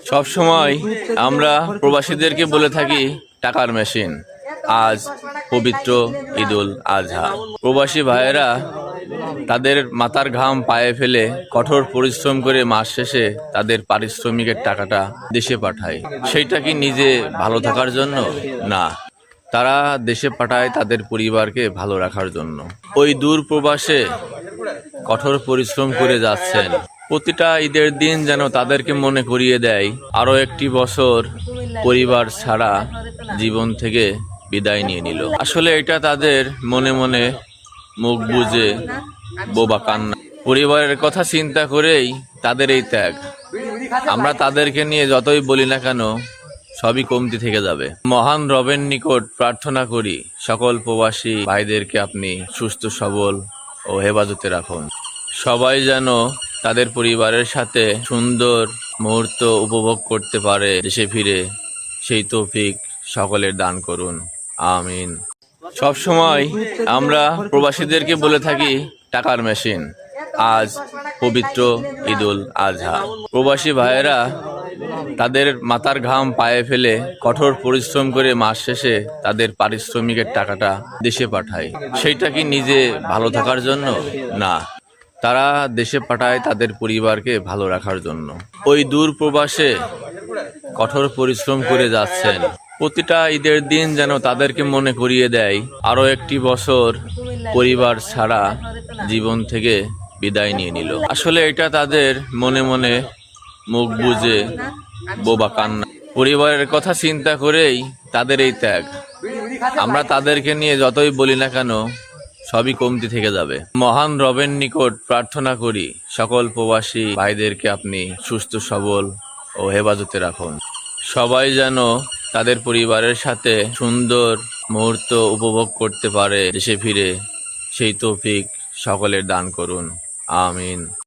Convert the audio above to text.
সব সময় আমরা প্রবাসীদেরকে বলে থাকি টাকার মেশিন। আজ পবিত্র ঈদুল আজহা। প্রবাসী ভাইয়েরা তাদের মাথার ঘাম পায়ে ফেলে কঠোর পরিশ্রম করে মাস শেষে তাদের পারিশ্রমিকের টাকাটা দেশে পাঠায়। সেইটা কি নিজে ভালো থাকার জন্য? না, তারা দেশে পাঠায় তাদের পরিবারকে ভালো রাখার জন্য। ওই দূর প্রবাসে কঠোর পরিশ্রম করে যাচ্ছেন। প্রতিটা ঈদের দিন যেন তাদেরকে মনে করিয়ে দেয় আরো একটি বছর পরিবার ছাড়া জীবন থেকে বিদায় নিয়ে নিল। আসলে এটা তাদের মনে মনে মুখ বুজে বোবা কান্না। পরিবারের কথা চিন্তা করেই তাদের এই ত্যাগ। আমরা তাদেরকে নিয়ে যতই বলি না কেন সবই কমতি থেকে যাবে। মহান রবের নিকট প্রার্থনা করি সকল প্রবাসী ভাইদেরকে আপনি সুস্থ সবল ও হেফাজতে রাখুন। সবাই যেন তাদের পরিবারের সাথে সুন্দর মুহূর্ত উপভোগ করতে পারে দেশে ফিরে, সেই তৌফিক সকলের দান করুন, আমিন। সব সময় আমরা প্রবাসীদেরকে বলে থাকি টাকার মেশিন। আজ পবিত্র ঈদুল আজহা। প্রবাসী ভাইয়েরা তাদের মাথার ঘাম পায়ে ফেলে কঠোর পরিশ্রম করে মাস শেষে তাদের পারিশ্রমিকের টাকাটা দেশে পাঠায়। সেইটা কি নিজে ভালো থাকার জন্য? না, তারা দেশে পাঠায় তাদের পরিবারকে ভালো রাখার জন্য। ওই দূর প্রবাসে কঠোর পরিশ্রম করে যাচ্ছেন। প্রতিটা ঈদের দিন যেন তাদেরকে মনে করিয়ে দেয় আরো একটি বছর পরিবার ছাড়া জীবন থেকে বিদায় নিয়ে নিল। আসলে এটা তাদের মনে মনে মুখ বুজে বোবা কান্না। পরিবারের কথা চিন্তা করেই তাদের এই ত্যাগ। আমরা তাদেরকে নিয়ে যতই বলি না কেন সবই কমতি থেকে যাবে। মহান রবের নিকট প্রার্থনা করি সকল প্রবাসী ভাইদেরকে আপনি সুস্থ সবল ও হেফাজতে রাখুন। সবাই যেন তাদের পরিবারের সাথে সুন্দর মুহূর্ত উপভোগ করতে পারে দেশে ফিরে, সেই তৌফিক সকলের দান করুন, আমিন।